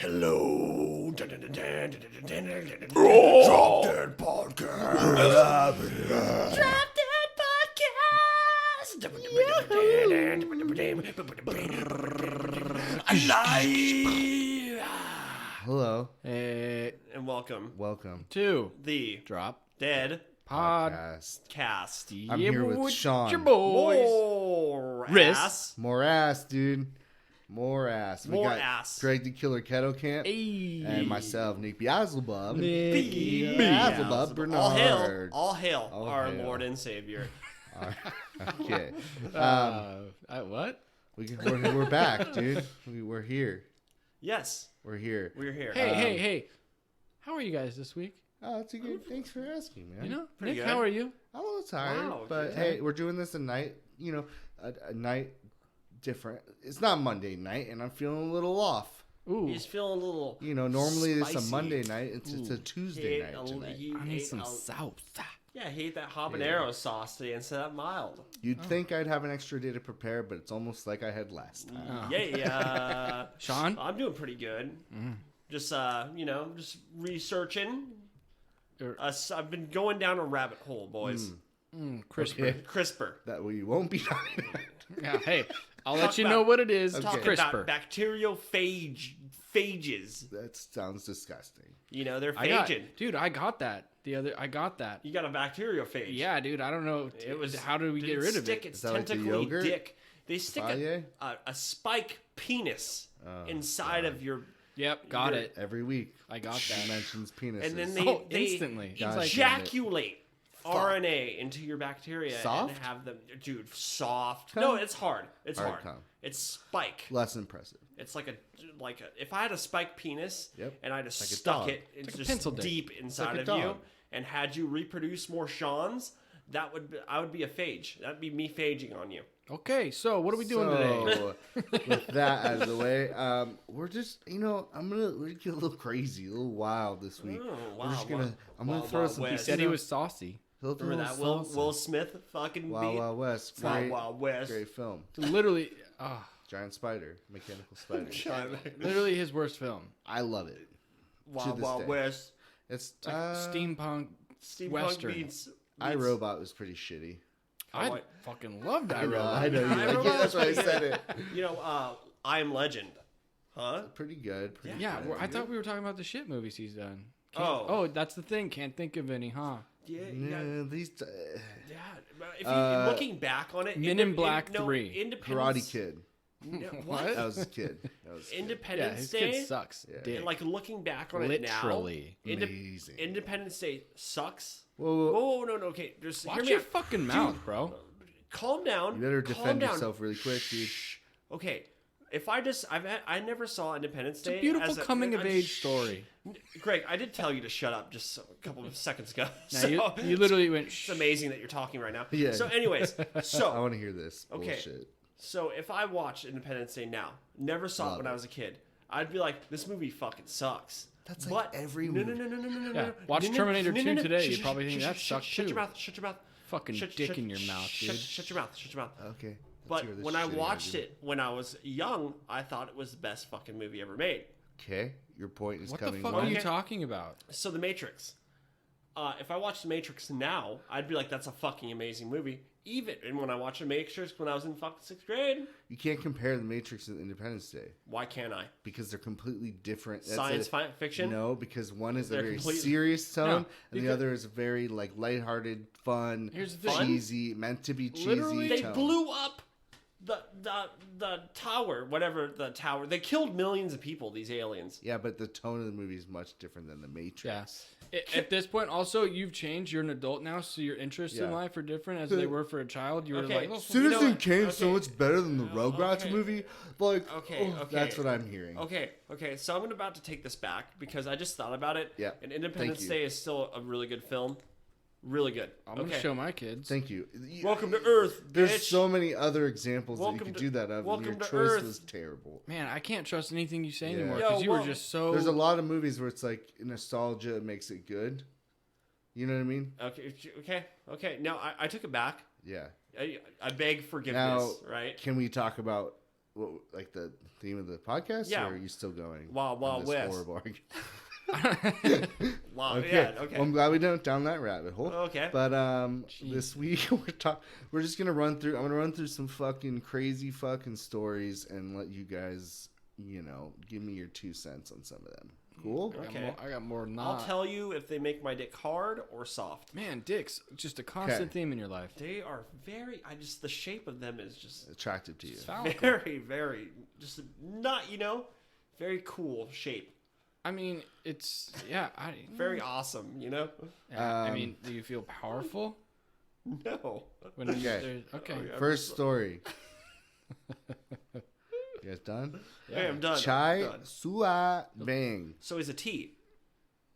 Hello. Drop Dead Podcast. Drop Dead Podcast. Alive. Hello. And welcome to the Drop Dead Podcast. Cast. I'm here with Sean. Your boys. More Riz. ass. More ass, dude. More ass. More got ass. Greg the Killer Keto Camp. Hey. And myself, Nick Beelzebub. Nick Beelzebub Bernard. All hail All our hail. Lord and Savior. Okay. What? We're back, dude. We're here. Yes, We're here. we're here. Hey. How are you guys this week? Oh, that's a good. Thanks for asking, man. You know, Pretty Nick, good. how are you? I'm a little tired, Wow, but good. hey, we're doing this a night. A night different. It's not Monday night, and I'm feeling a little off. Ooh, He's feeling a little. Normally it's a Spicy. Monday night. It's a Tuesday night tonight. I need some sauce. Yeah, he ate that habanero sauce today instead of mild. You'd think I'd have an extra day to prepare, but it's almost like I had last time. Oh. Yeah. Sean? I'm doing pretty good. Just just researching. I've been going down a rabbit hole, boys. Crisper. Okay. CRISPR. That we won't be talking about. Yeah, hey, I'll Talk let you about- know what it is. Okay. Talking CRISPR. about bacteriophages. That sounds disgusting. They're I got, phaging. dude, I got that. I got that. You got a bacteriophage. Yeah, dude, I don't know. It was. How do we did get rid of stick it? Its Is that like the tentacly yogurt? dick. They stick Faye? a spike penis inside of your. Yep, got Your- it. Every week. I got She that. mentions penises. And then Oh, they instantly. God damn it. ejaculate RNA into your bacteria Soft? and have them, dude, soft. No, it's hard. It's Hard hard. come. It's spike. Less impressive. It's like a if I had a spike penis Yep. and I just Like a stuck dog. it into like a just pencil dick. deep inside a of you dog. and had you reproduce more Sean's, I would be a phage. That'd be me phaging on you. Okay, so what are we doing today? So, with that out of the way, we're just, we're get a little crazy, a little wild this week. Oh, We're just wow, gonna, I'm gonna Wild, throw Wild some. West. He said he was saucy. Remember that Will Smith fucking Wild beat? Wild West. Wild Great, Wild West. great film. Literally, Giant spider, mechanical spider. literally his worst film. I love it. Wild this Wild day. West. It's It's like steampunk Steampunk Western. beats iRobot was pretty shitty. I like- fucking loved I know iRobot. you like it. That's why I said it. I Am Legend. Huh? Pretty good. Pretty Yeah, good. I thought we were talking about the shit movies he's done. Oh. That's the thing. Can't think of any, huh? Yeah, Yeah, these yeah. But if you looking back on it, Men in Black 3. Independence, Karate Kid. What? That was a kid. That was a kid. Yeah, Independence his Day. kid sucks. Yeah. Dick. Like looking back on Literally. it now, Amazing. Independence Day sucks. Whoa. Whoa, no, okay. Just hear Watch me your out. fucking mouth, bro. Calm down. You better Calm defend down. yourself really quick, dude. Shh. Okay. If I never saw Independence Day. It's a beautiful as coming of age story. Greg, I did tell you to shut up just a couple of seconds ago. Now, So, you literally went, it's amazing that you're talking right now. Yeah. So, anyways, I want to hear this Okay. bullshit. So if I watched Independence Day now, never saw it when I was a kid, I'd be like, this movie fucking sucks. That's like every no, movie. No. Yeah, watch Terminator 2 today, you'd probably think that sucked Shut too. your mouth. Shut your mouth. Fucking dick in your mouth, dude. Shut your mouth. Shut your mouth. Okay. let's But hear this when I shitty watched argument. it when I was young, I thought it was the best fucking movie ever made. Okay, your point is What the coming. fuck along. are you Okay. talking about? So The Matrix. If I watched The Matrix now, I'd be like, that's a fucking amazing movie. Even when I watched The Matrix when I was in fucking 6th grade, You can't compare the Matrix and Independence Day why can't I? because they're completely different. That's Science fiction? No, because one is a They're very completely- serious tone, No, and the because- other is a very like lighthearted, fun, Here's the thing. cheesy, meant to be cheesy. Literally, They tone. blew up the tower, whatever the tower. They killed millions of people, these aliens. Yeah, but the tone of the movie is much different than the Matrix. Yeah. At this point, also, you've changed. You're an adult now, so your interests in Yeah. life are different as they were for a child. You were Okay. like, oh, Citizen You know what? Kane so Okay. much better than the Rugrats okay. movie. Like, Okay, oh, okay. that's what I'm hearing. Okay. So I'm about to take this back because I just thought about it. Yeah, And Independence thank you. Day is still a really good film. Really good. I'm going to show my kids. Thank you. Welcome to Earth, There's bitch. so many other examples that you Welcome could to- do that of, and welcome your to choice Earth. was terrible. Man, I can't trust anything you say Yeah. anymore Yo, because you were well, just so. There's a lot of movies where it's like nostalgia makes it good. You know what I mean? Okay. Now I took it back. Yeah. I beg forgiveness, Now, right? can we talk about what, like the theme of the podcast? Yeah. Or are you still going? Wild on this West. horrible argument? Wow. Okay. Yeah. Okay. Well, I'm glad we went down that rabbit hole. Okay. But this week we're just gonna run through. I'm gonna run through some fucking crazy fucking stories and let you guys, give me your 2 cents on some of them. Cool. Okay. I got more than that. I'll tell you if they make my dick hard or soft. Man, dicks, just a constant theme in your life. They are very. The shape of them is just Attractive to you. It's phallical. very, very, just not, very cool shape. I mean, it's Very awesome, Yeah, I mean, do you feel powerful No. when Okay. okay? Okay. First story. You guys done? Hey, I'm done. Chai I'm done. Sua Bang. So is a tea.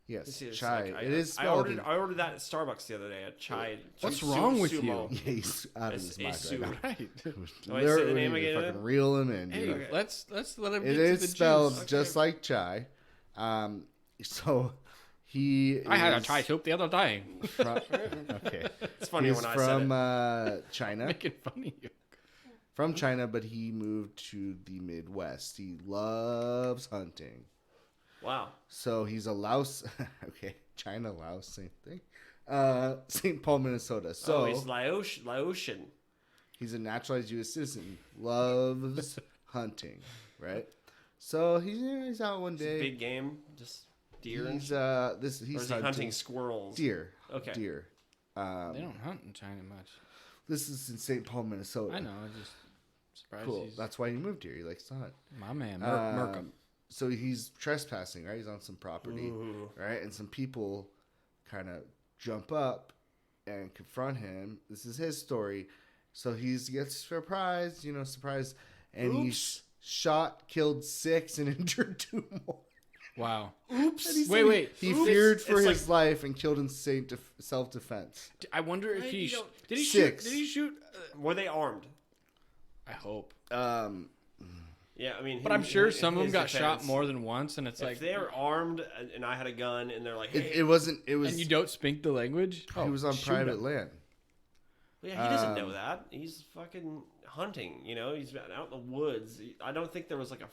Yes, It's chai. like, It is I spelled. ordered. I ordered that at Starbucks the other day. A chai. What's wrong with sumo. you? Yeah, he's out of It's his a mind right su- now. Right. Do I say the Literally, name again? fucking reel him in, Hey, dude. Okay. let's let him It get to is the spelled juice. just like chai. So he. I had a is chai soup the other day. Okay. It's funny He's when I from said it. China. Making fun of you. From China, but he moved to the Midwest. He loves hunting. Wow. So he's a Laos. Okay, China, Laos, same thing. St. Paul, Minnesota. So He's Laotian. he's a naturalized U.S. citizen. Loves hunting, right? So he's out one It's a day. big game. Just deer. And He's or he's is he hunting, hunting squirrels? deer. Okay. Deer. They don't hunt in China much. This is in St. Paul, Minnesota. I know. I just surprised Cool. he's That's why he moved here. He likes to hunt. my man, Um, Merkham. So he's trespassing, right? He's on some property, Ooh. right? And some people kind of jump up and confront him. This is his story. So he gets surprised, surprised. And he Oops. shot, killed 6, and injured 2 more. Wow. Oops. And he said Wait. He Oops. feared for It's his life and killed in self-defense. I wonder if Hey, he you don't- did he 6. shoot? Did he shoot? Were they armed? I hope. Yeah, I mean. But I'm sure in some of them his got shot defense, more than once, and it's If like, they're armed and I had a gun and they're like, hey, It wasn't. It was. and you don't speak the language. he was on shoot private him. land. yeah, he doesn't know that. He's fucking hunting. He's out in the woods. I don't think there was like a.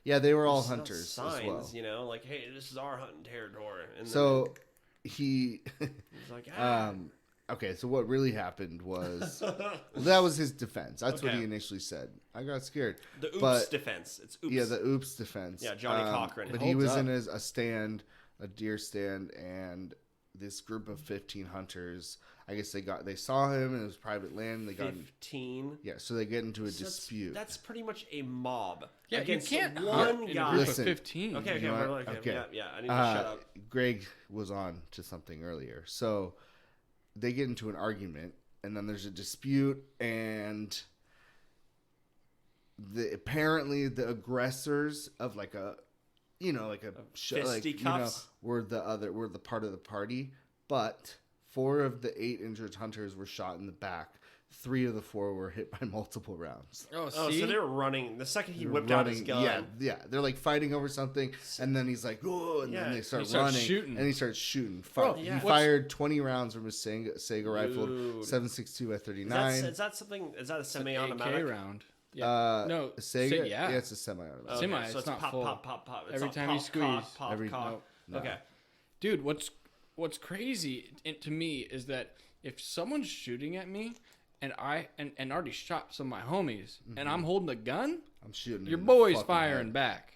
Yeah, they were all there's no hunters signs, as well. like, hey, this is our hunting territory. And So he. then he's like, ah. Okay, so what really happened was that was his defense. That's what Okay. he initially said. I got scared. the oops but- defense. It's oops. Yeah, the oops defense. Yeah, Johnny Cochran. But It he holds was up. in a stand, a deer stand, and this group of 15 hunters. I guess they saw him and it was private land. They got 15. so they get into a So dispute. That's pretty much a mob. Yeah, you against can't hunt one in a guy. group Listen. of 15. Okay, You know okay, what? okay, Okay. yeah. I need to shut up. Greg was on to something earlier. So they get into an argument, and then there's a dispute, and apparently the aggressors of like a fisticuffs? were the part of the party, but 4 of the 8 injured hunters were shot in the back. 3 of the 4 were hit by multiple rounds. Oh, Oh, see? so they were running. The second he They're whipped out his running- gun. Yeah, they're like fighting over something, and then he's like, "Oh!" And Yeah, then they start he starts running, shooting. and he starts shooting. Bro, He yeah. fired 20 rounds from his Sega rifle, Dude. 7.62 at Is 39. that something? Is that a It's an semi-automatic? AK round. Yeah. no, Sega. yeah. It's a semi-automatic. Okay, Semi, so it's not pop, full. pop, pop, pop. It's Every all time pop, you squeeze. Pop, pop, Every- pop. no. Okay. Dude, what's crazy to me is that if someone's shooting at me and I already shot some of my homies and I'm holding a gun, I'm shooting. your in the boy's fucking firing head. back.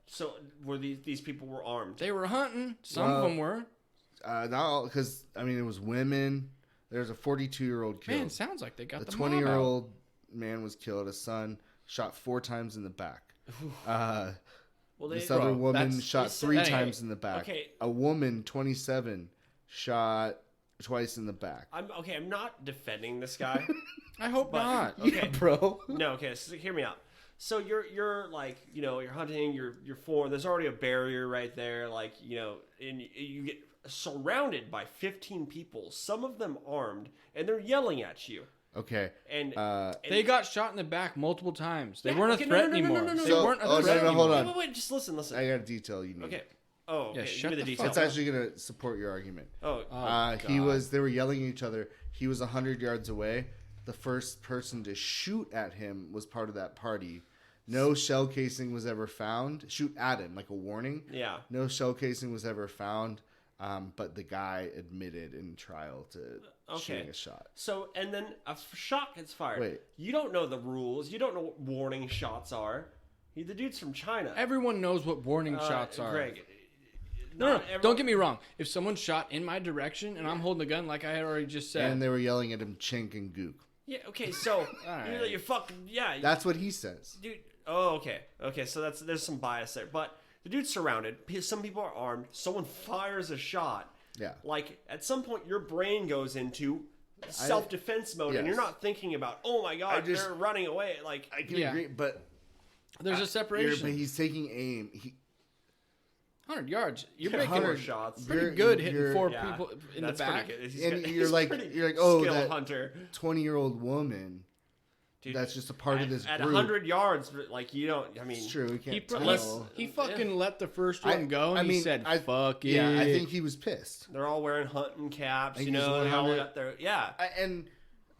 So were these people were armed? They were hunting. Some Well, of them were. Not all, because I mean it was women. There's a 42-year-old killed. Man, sounds like they got A the 20-year-old man was killed. A son shot 4 times in the back. Well, This Bro, other woman that's- shot it's- 3 that ain't- times in the back. okay. A woman, 27, shot twice in the back. I'm not defending this guy. I hope But- not. Okay. Bro. No, okay. So hear me out. So you're like you're hunting. You're four. There's already a barrier right there. And you get surrounded by 15 people. Some of them armed, and they're yelling at you. Okay. And, They got shot in the back multiple times. They Yeah, weren't okay, a no, threat no, no, no, anymore. no, no, They no. weren't a Oh, no, threat no, hold anymore. on. wait. Just listen. I got a detail you need. Okay. Oh, okay. Yeah, Give shut me the the details. fuck It's actually going to support your argument. Oh, Oh, They God. were yelling at each other. He was 100 yards away. the first person to shoot at him was part of that party. No shell casing was ever found. Shoot at him, like a warning. Yeah. No shell casing was ever found, but the guy admitted in trial to shooting a shot. So, and then a shot gets fired. Wait. You don't know the rules. You don't know what warning shots are. The dude's from China. Everyone knows what warning shots are. Greg. No, don't get me wrong. If someone shot in my direction and I'm holding the gun, like I had already just said, And they were yelling at him, chink and gook. Yeah, okay, so, right. you fucking, yeah. That's what he says. Dude, oh, okay. Okay, so there's some bias there. But the dude's surrounded. Some people are armed. Someone fires a shot. Yeah. Like, at some point, your brain goes into self-defense mode, and yes. you're not thinking about, oh my god, they're running away. Like, I can agree, but there's a separation. But he's taking aim. 100 yards. You're Yeah, making 100 shots. pretty good hitting you're- four yeah, people in the that's back. pretty good. He's And got- you're he's like, pretty oh, skill that hunter. 20-year-old woman. Dude, That's just a part of this at group. 100 yards, like, you don't, I mean. It's true. We can't He, tell. he fucking let the first one go, and I he mean, said, "Fuck it." Yeah, I think he was pissed. They're all wearing hunting caps, Like, you he's know, wearing they all it. got their, yeah. And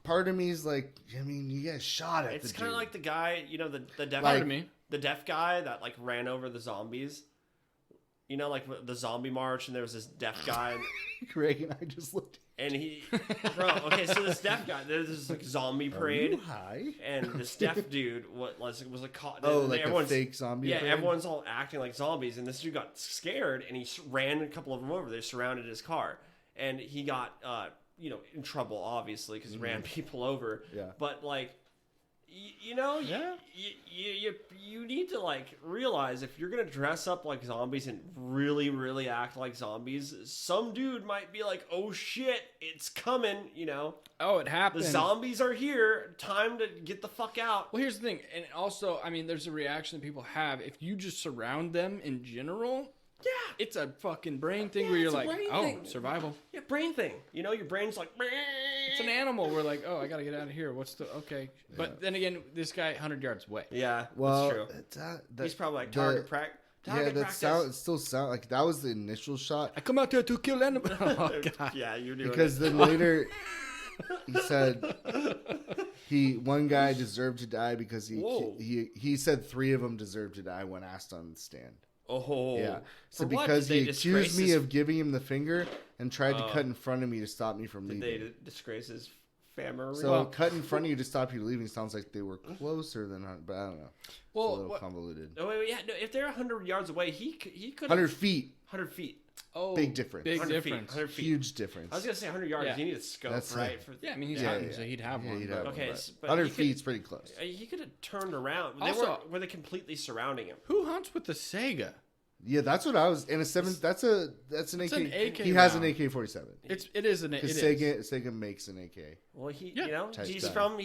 part of me is like, I mean, you get shot at It's the kind of dude. like the guy, you know, the deaf Part of me. the deaf guy that like ran over the zombies. You know, like the zombie march, and there was this deaf guy, Greg and I just looked. and he, bro. Okay, so this deaf guy, there's this like zombie Are parade, you high? and this deaf dude was like caught. Oh, like a everyone's- fake zombie. Yeah, parade? everyone's all acting like zombies, and this dude got scared, and he ran a couple of them over. They surrounded his car, and he got, in trouble, obviously, because he ran people over. Yeah. But like, you know, Yeah. you need to like realize if you're gonna dress up like zombies and really, really act like zombies, some dude might be like, "Oh shit, it's coming!" You know, Oh, it the happened. zombies are here. Time to get the fuck out. Well, here's the thing, and also, I mean, there's a reaction that people have if you just surround them in general. Yeah. It's a fucking brain thing Yeah, where you're it's a like, brain "Oh, thing. survival." Yeah, brain thing. You know, your brain's like. It's an animal. We're like, "Oh, I gotta get out of here." What's the okay? But then again, this guy 100 yards away. Yeah, Well, that's true. that, He's probably like the- target practice. Yeah, that sound. It still sound like that was the initial shot. I come out there to kill animals. Oh god. Yeah, you're doing Because it. then later he said one guy deserved to die because Whoa. he said 3 of them deserved to die when asked on the stand. Oh, Yeah. So For what? because Did they he accused disgrace me his- of giving him the finger and tried to Oh. cut in front of me to stop me from Did leaving. they disgrace his family? So Well- cut in front of you to stop you leaving sounds like they were closer than, but I don't know. It's a Well, little what- convoluted. Oh, wait, yeah. No, if they're 100 yards away, he could 100 feet, 100 feet. Oh, Big difference. Big 100 difference. feet. 100 feet. huge difference. I was gonna say 100 yards. Yeah. You need a scope, That's right? it. For, Yeah, I mean, he's Yeah, hunting, yeah. so he'd have Yeah, one. he'd but- have one, Okay, but but 100 he feet's pretty close. He could have turned around. Also- Were they completely surrounding him? Who hunts with the Sega? Yeah, that's what I was. And a 7. That's an AK. an AK He has an round. AK-47. It is an it Because is. Sega makes an AK. Well, he, Yeah. he's Touchdown. from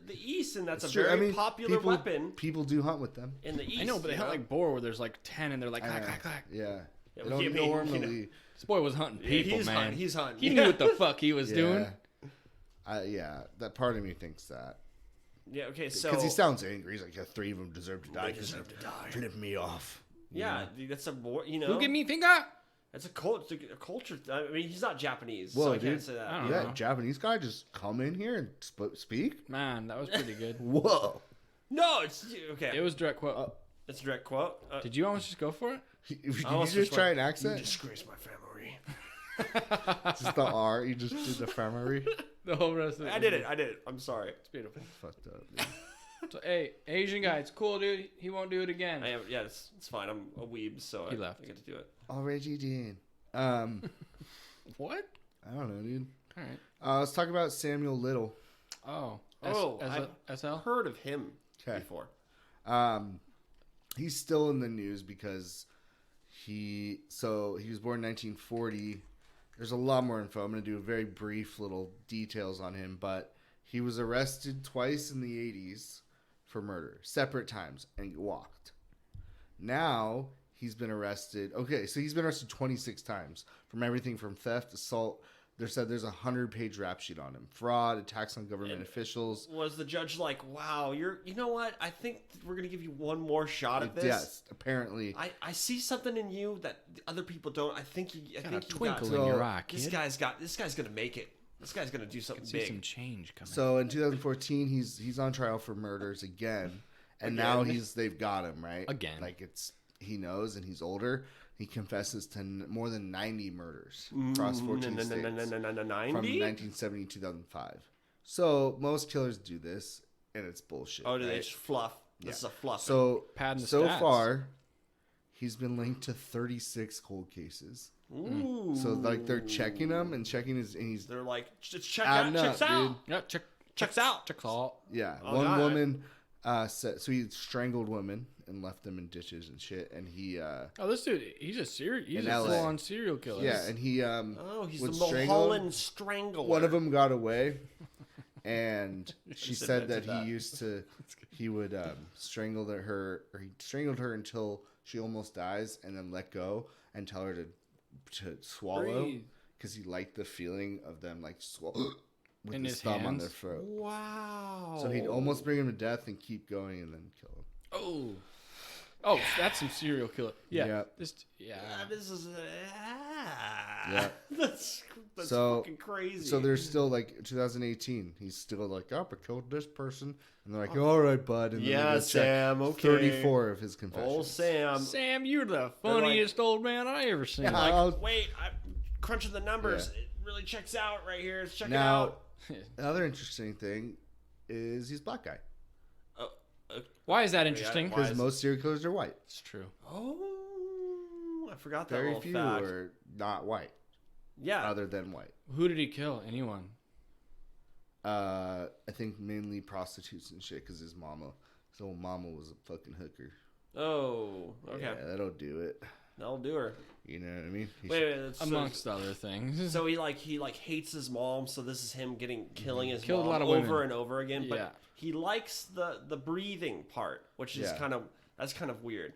the east, and that's It's a true. very popular people, weapon People do hunt with them. in the east. I know, but they you hunt like boar where there's like 10 and they're like clack, Uh, clack, clack. Yeah. Yeah, They but don't you mean, normally. This boy was hunting people, he's man. hunting. He's hunting. He knew what the fuck he was doing. Yeah, that part of me thinks that. Yeah. Okay. So Because he sounds angry. He's like, yeah, 3 of them deserve to die. They deserve to die. Flip me off. yeah, dude, that's a more. You know, Who give me finger? That's a culture. I mean, he's not Japanese, Whoa, so I dude. can't say that. I don't Yeah, know. Japanese guy just come in here and speak? Man, that was pretty good. Whoa. No, it's okay. It was direct quote. It's a direct quote. Did you almost just go for it? Did you almost just just try went, an accent? disgrace my family. Just the R. You just did the family. The whole rest of it. I did it. I'm sorry. It's beautiful. Fucked up. Dude. So, hey, Asian guy, it's cool, dude. He won't do it again. I am. Yeah, it's fine. I'm a weeb, so He I left. get to do it. Already did. What? I don't know, dude. All right. Let's talk about Samuel Little. Oh, I've SL? heard of him 'Kay. before. He's still in the news because he was born in 1940. There's a lot more info. I'm going to do a very brief little details on him, but he was arrested twice in the 80s for murder, separate times, and he walked. Now he's been arrested. Okay, so he's been arrested 26 times from everything from theft, assault. There's a 100-page rap sheet on him. Fraud, attacks on government officials. Was the judge like, "Wow, you know what? I think we're gonna give you one more shot at this." Yes, apparently. I see something in you that other people don't. I think you Got a got twinkle So, in your eye, this kid. guy's gonna make it. This guy's gonna do something See big. some change coming. So in 2014, he's on trial for murders again, and now they've got him right Again. Like he knows, and he's older. He confesses to more than 90 murders across 14 states from 90? 1970 to 2005. So most killers do this, and it's bullshit. Oh, do they right? just fluff? This is a fluff. So Padding the so stats. far, he's been linked to 36 cold cases. Ooh. So like they're checking him and checking his, and he's They're like, check adding out, up, checks out, dude. Yeah, checks out. checks out. Yeah, Oh, one God. woman said so he strangled women and left them in ditches and shit, and he Oh, this dude, he's a In LA. full-on serial killer. yeah, and he Oh, he's the would strangle Mulholland Strangler. one of them got away, and she Just said that invented he would strangle her, or he strangled her until she almost dies, and then let go and tell her to swallow, Breathe. because he liked the feeling of them like swallow with In his his thumb on their hands? throat. Wow. So he'd almost bring him to death and keep going and then kill him. Oh, that's some serial killer. Yeah. Yep. Yeah, this is. Yeah. That's So- fucking crazy. So there's still like 2018. He's still like, oh, I killed this person, and they're like, all right, bud. And then they Yeah, go check Sam. Okay. 34 of his confessions. Old Sam. Sam, you're the funniest old man I ever seen. Yeah. Like, wait, I'm crunching the numbers. Yeah. It really checks out right here. It's checking Now, out. another interesting thing is he's a black guy, Why is that interesting? Why because is- most serial killers are white. It's true. Oh, I forgot that Very little few fact. are not white, Yeah. other than white. Who did he kill? Anyone? I think mainly prostitutes and shit, because his old mama was a fucking hooker. Oh, okay. Yeah, that'll do it. That'll do her. You know what I mean? Wait, so, Amongst other things. so he hates his mom. So this is him killing his Killed a mom lot of over women. and over again. But Yeah. he likes the breathing part, which is Yeah. kind of weird.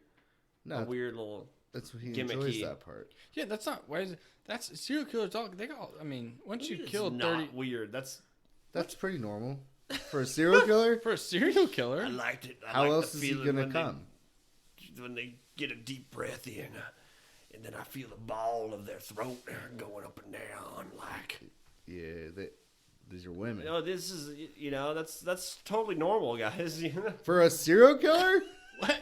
No, A weird little. that's what he gimmicky. enjoys, that part. Yeah, that's not. Why is it? That's serial killers. They got. I mean, once you It's kill not 30 weird. That's. That's pretty normal for a serial killer. for a serial killer, I liked it. I How liked else the is he feeling gonna when come? when they get a deep breath in, and then I feel the ball of their throat going up and down, like. Yeah, these are women. No, this is that's totally normal, guys. For a serial killer? what?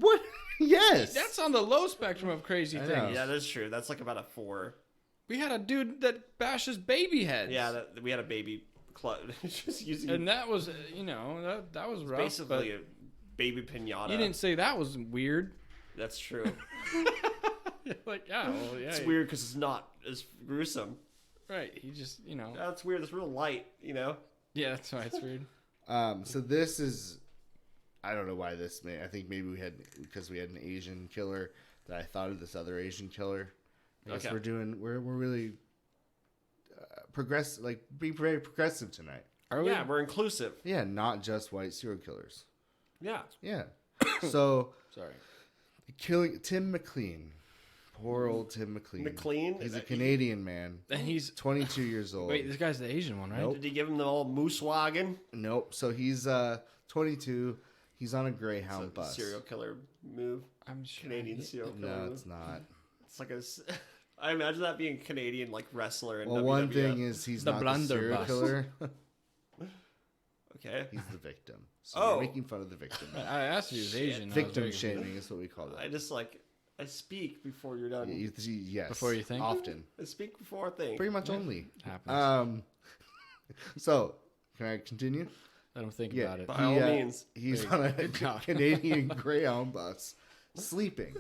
What? Yes. That's on the low spectrum of crazy I things. know. Yeah, that's true. That's like about a 4. We had a dude that bashes baby heads. Yeah, we had a baby club just using and that was, that was rough. basically a baby pinata. but you didn't say that was weird. That's true. Like, yeah, well, yeah. It's weird because it's not as gruesome. Right. He just, That's weird. It's real light, Yeah, that's why it's weird. So this is, I don't know why this I think maybe because we had an Asian killer that I thought of this other Asian killer. I guess Okay. we're really being very progressive tonight. Are we? Yeah, we're inclusive. Yeah, not just white serial killers. Yeah. Yeah. So Sorry. killing Tim McLean. Poor old Tim McLean. McLean? He's a Canadian man. And he's 22 years old. wait. This guy's the Asian one, right? Nope. Did he give him the old moose wagon? Nope. So he's 22. He's on a Greyhound bus. Serial killer move. I'm sure. Canadian serial killer No, move. it's not. It's like I imagine that being a Canadian like wrestler. In Well, WWF. one thing is he's The not the serial blunderbuss. killer. Okay. He's the victim. So Oh. we're making fun of the victim. I asked you, he was Asian. I was Victim very- shaming is what we call that. I just I speak before you're done. Yes. Before you think? Often. I speak before I think. Pretty much only. Happens. So, can I continue? I don't think Yeah. about it. By all means. He's Great. on a Good God. Canadian Greyhound bus, sleeping.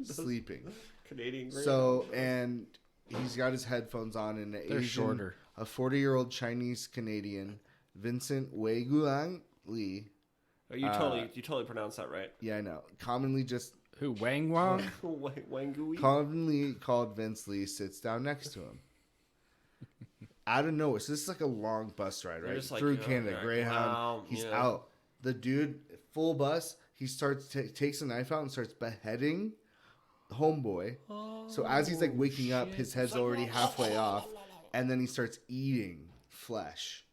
Sleeping. Canadian. So, and he's got his headphones on, and They're shorter. a 40-year-old Chinese Canadian, Vincent Wei Guang Li. Oh, you totally pronounced that right. Yeah, I know. Commonly Who? Wang Wang? Wangui. commonly called Vince Lee, sits down next to him. Out of nowhere. So this is like a long bus ride, right? just like, Through oh, Canada, right. Greyhound. Wow, He's yeah. out. The dude, full bus, he starts takes a knife out and starts beheading homeboy. So as he's like waking up, his head's already halfway off, and then he starts eating flesh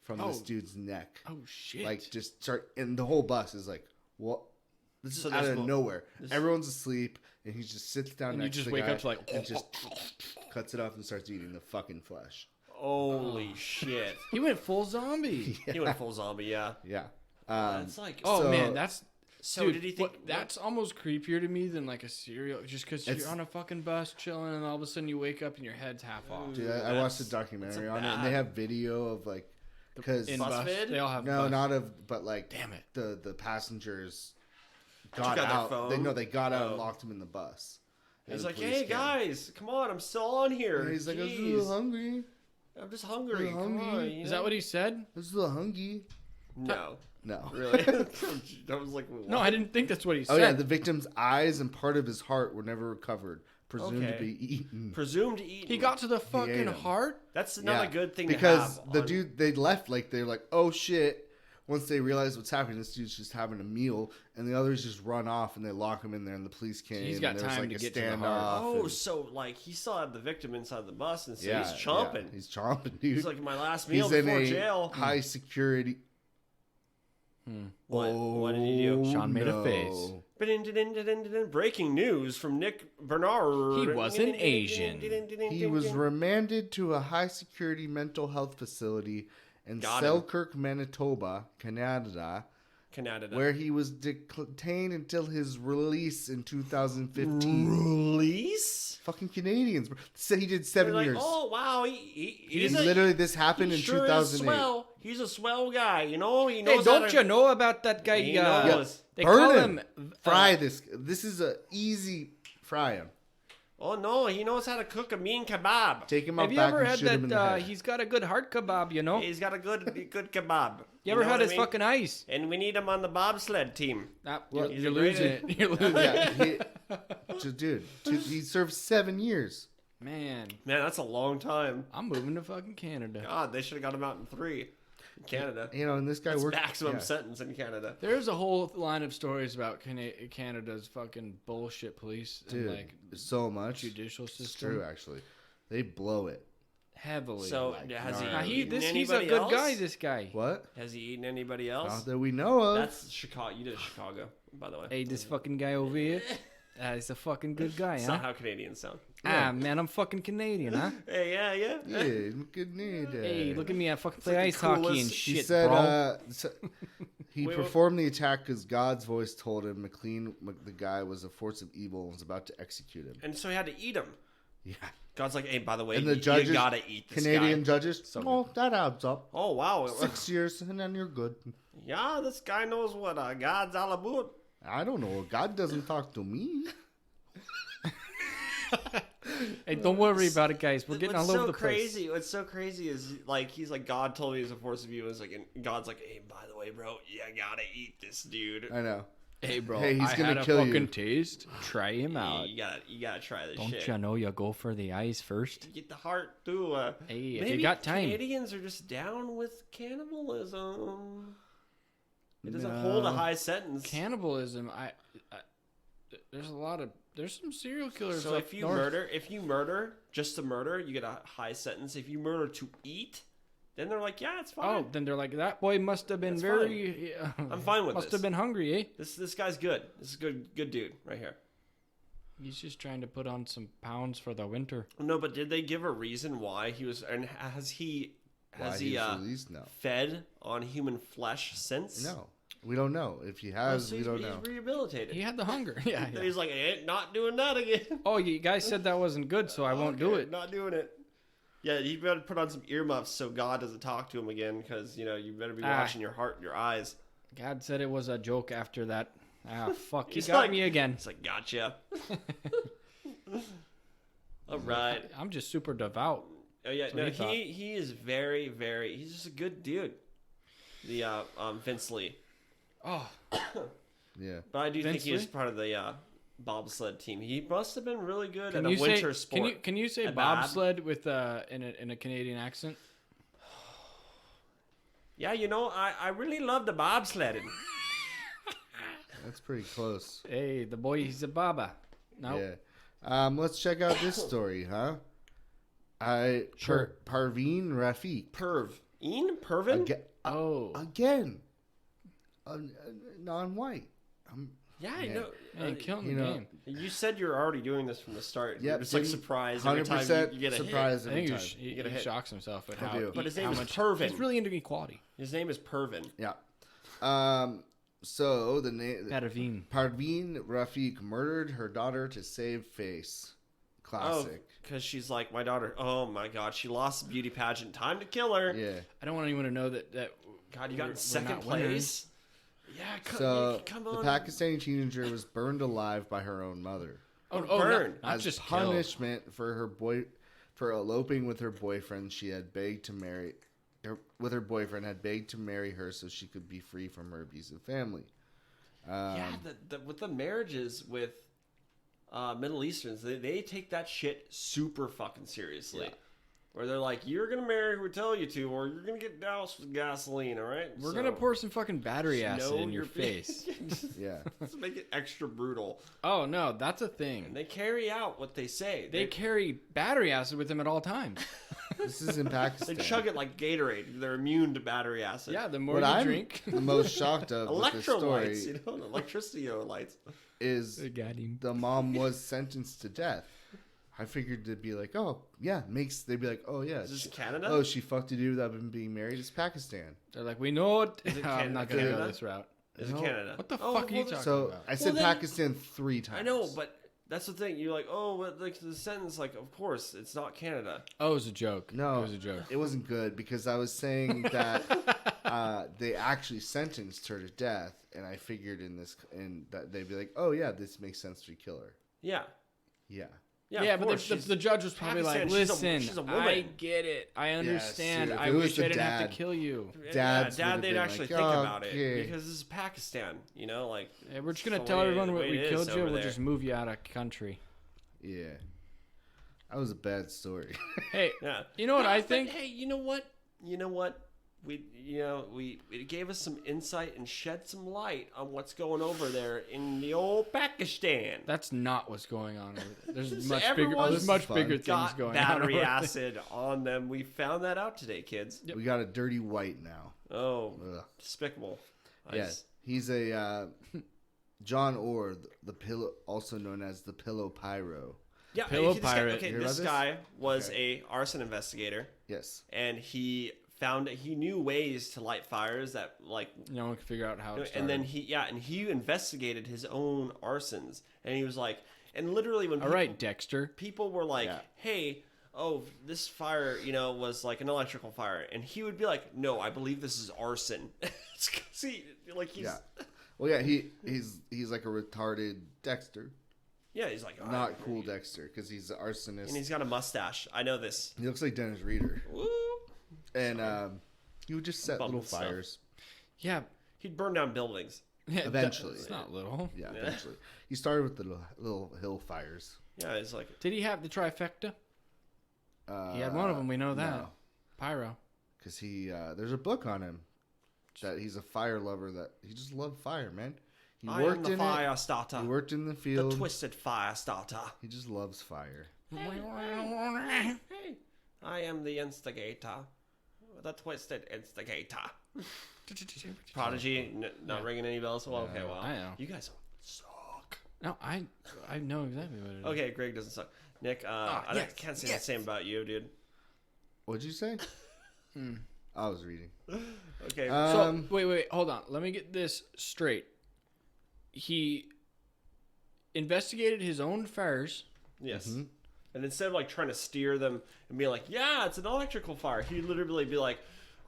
from this Oh. dude's neck. Oh shit! Like and the whole bus is like, what? This is So out there's of nowhere. Everyone's asleep, and he just sits down And you next just to the wake guy up to like- and just cuts it off and starts eating the fucking flesh. Holy shit. He went full zombie. He went full zombie, yeah. Yeah. That's like... Oh So- man, that's So dude, did he think... that's almost creepier to me than like a serial. Just because It's- you're on a fucking bus chilling, and all of a sudden you wake up and your head's half off. Dude, I watched a documentary on it, and they have video of like, because In Bus bus, vid? they all have no, bus. not of, but like, Damn it. the passengers Took got out their out. phone? They got out Oh. and locked him in the bus. And He's the like, police hey, came. guys, come on, I'm still on here. And he's like, I was a Jeez. little hungry. I'm just hungry. little Come hungry. on, you Is know? that what he said? I was a little hungry. No. No. Really? I was like, what? No, I didn't think that's what he Oh said. yeah, the victim's eyes and part of his heart were never recovered, presumed to Okay. be eaten. Presumed eaten. He got to the ate fucking him. heart. That's not Yeah, a good thing because to have. the on- dude they left like they're like, oh shit. Once they realize what's happening, this dude's just having a meal, and the others just run off, and they lock him in there, and the police came. He's got and there was time like to a get to the standoff. heart. Oh, and- so like he still had the victim inside the bus, and so yeah, he's chomping. yeah, he's chomping, dude. He's like my last meal He's in before a jail. high security. What did he do? Sean made a face. Breaking news from Nick Bernard. He wasn't Asian. He was remanded to a high security mental health facility in Got him. Selkirk, Manitoba, Canada, Canada. where he was detained until his release in 2015. Release? Fucking Canadians, bro. Said he did 7 They're like, years. oh wow, he's Literally, this happened he in sure is 2008. swell. He's a swell guy, you know. He Hey, knows. how don't to- you know about that guy? He knows. They Burn call him. him Fry this. This is a easy fry him. Oh no, he knows how to cook a mean kebab. Take him out Have you back ever and had shoot him in the that? head. He's got a good heart kebab, you know. He's got a good kebab. You ever know had what I his mean? fucking ice? And we need him on the bobsled team. You're, he's you're a great- losing it. You're losing it. Yeah, dude, he served 7 years. Man, Man, that's a long time. I'm moving to fucking Canada. God, they should have got him out in 3. In Canada. You know, and this guy That's worked. maximum yeah. sentence in Canada. There's a whole line of stories about Canada's fucking bullshit police Dude, and like so much. judicial It's system. true, actually. They blow it. Heavily. So like, has he? now eaten he's a anybody good else? guy. This guy. What? Has he eaten anybody else? Not that we know of. That's Chicago. You did Chicago, by the way. Hey, this fucking guy over here. He's a fucking good guy, That's huh? not how Canadians sound. Ah, man, I'm fucking Canadian, huh? Hey, yeah. Yeah, good need. Hey, look at me. I fucking play like ice the hockey coolest- and He shit, said bro. he Wait, performed the attack because God's voice told him the guy was a force of evil and was about to execute him. And so he had to eat him. Yeah. God's like, hey, by the way, And the you judges, gotta eat this Canadian guy. judges, oh, that adds up. Oh, wow. 6 years and then you're good. Yeah, this guy knows what God's all about. I don't know. God doesn't talk to me. Hey, don't worry about it, guys. We're getting What's all over so the place. crazy? What's so crazy is like he's like God told me he's a force of evil. It's like and God's like, hey, by the way, bro, you gotta eat this dude. I know. Hey, bro, Hey, he's I gonna had a kill you. fucking taste. Try him out. You gotta try this Don't shit. you know you go for the eyes first? Get the heart too. Hey, if maybe you got time. Canadians are just down with cannibalism. It doesn't hold a high sentence. Cannibalism. There's some serial killers. So up if you north. murder just to murder, you get a high sentence. If you murder to eat, then they're like, yeah, it's fine. Oh, then they're like, that boy must have been That's very. I'm fine with Must this. have been hungry, eh? This guy's good. This is good dude right here. He's just trying to put on some pounds for the winter. No, but did they give a reason why he was? And has he Why he was uh, released? No. fed on human flesh since? No. We don't know. If he Oh, has, so we don't he's know. rehabilitated. He had the hunger. Yeah. And he's like, I ain't not doing that again. Oh, you guys said that wasn't good, so I won't do Okay, it. Not doing it. Yeah, you better put on some earmuffs so God doesn't talk to him again, because you better be watching your heart and your eyes. God said it was a joke after that. Ah, fuck. He He's got like- me again. It's like, gotcha. All right. I'm just super devout. Oh yeah, what no, he thought. he is very, very. He's just a good dude. The Vince Lee, Oh, Yeah. but I do Vince think he was Lee? part of the bobsled team. He must have been really good can at you a say winter sport. can you say A bobsled with in a Canadian accent? Yeah, I really love the bobsledding. That's pretty close. Hey, the boy, he's a baba. No, Yeah. Let's check out this story, huh? Sure. Parveen Rafiq. Pervin? Again. Oh, Again. Non-white. Yeah, Yeah. Man, killing You the know, game. You said you're already doing this from the start. Yep, You're just like didn't- surprised every time 100% you get a hit. surprised I every think time. he get a hit. shocks himself at I how. do. But his how name is much Pervin. He's really into equality. His name is Pervin. Yeah. So the name Parveen. Parveen Rafiq murdered her daughter to save face. Classic. Because she's like, my daughter, oh my God, she lost the beauty pageant. Time to kill her. Oh. Yeah. I don't want anyone to know that God, you got in we're second not winners. place. Yeah, So come the on. Pakistani teenager was burned alive by her own mother Burn. Not as just killed. punishment for eloping with her boyfriend. She had begged to marry. Her boyfriend had begged to marry her so she could be free from her abusive family. Yeah, with the marriages with Middle Easterns, they take that shit super fucking seriously. Yeah. Where they're like, you're gonna marry who we tell you to, or you're gonna get doused with gasoline. All right, We're gonna pour some fucking battery acid in your face. Yeah. Just make it extra brutal. Oh no, that's a thing. And they carry out what they say. They carry battery acid with them at all times. This is in They Pakistan. chug it like Gatorade. They're immune to battery acid. Yeah, the more What you I'm drink. the most shocked of with this story Electrolytes, you know, electricity lights. is Got him. the mom was sentenced to death. I figured they'd be like, oh yeah, they'd be like, oh yeah, Is this Canada? oh she fucked a dude without him being married. It's Pakistan. They're like, we know it. it I'm not gonna go Canada? this route. Is it No. Canada? What the Oh, fuck are you well, talking So about? I said then- Pakistan 3 times. I know, but that's the thing. You're like, oh, but like the sentence, like, of course, it's not Canada. Oh, it was a joke. No, it was a joke. It wasn't good because I was saying that they actually sentenced her to death, and I figured in that they'd be like, oh yeah, this makes sense to kill her. Yeah. Yeah. Yeah, of but course, the judge was probably like, Pakistan, listen, she's a woman. I get it. I understand. if I it was wish the I didn't have dad- to kill you. Dads Dad, would've they'd been actually like, think about okay. it because this is Pakistan, you know, like. Hey, we're just gonna That's the tell way- everyone the way we it is killed you. over We'll there. just move you out of country. Yeah. That was a bad story. Hey, Yeah. you know what I But, think? hey, you know what? It gave us some insight and shed some light on what's going over there in the old Pakistan. That's not what's going on over there. There's much Everyone's bigger. There's much fun. bigger things Got going battery on. over acid on them. We found that out today, kids. We got a dirty white now. Oh, Ugh. despicable. Yes, he's a John Orr, the pillow, also known as the Pillow Pyro. Yeah, Pillow this guy- pirate. okay, You hear this about guy was a arson investigator, Yes. and he knew ways to light fires that like. No one can figure out how. It And then started. he investigated his own arsons, and he was like, and literally when All right, Dexter. people were like, Yeah. hey, oh, this fire, was like an electrical fire. And he would be like, no, I believe this is arson. See, like he's, Yeah. Well, yeah, he's like a retarded Dexter. yeah, he's like, oh, Not cool Dexter, because he's an arsonist. And he's got a mustache. I know this. He looks like Dennis Reeder. Woo. And he would just set Bumble little stuff. fires. Yeah. He'd burn down buildings. Yeah, Eventually. It's not little. Yeah, Yeah. eventually. He started with the little hill fires. Yeah, it's like, Did he have the trifecta? He had one of them. We know that. Pyro. Because there's a book on him that he's a fire lover. That he just loved fire, man. He I am worked the in fire it. starter. He worked in the The field. twisted fire starter. He just loves fire. Hey, I am the instigator. The twisted instigator. Prodigy, not ringing any bells. Well, okay, well, I know. you guys suck. No, I know exactly what it is. Okay, Greg doesn't suck. Nick, I yes, can't say the same about you, dude. What'd you say? I was reading. Okay, So wait, hold on. Let me get this straight. He investigated his own fires. yes. Mm-hmm. And instead of like trying to steer them and be like, "Yeah, it's an electrical fire," he'd literally be like,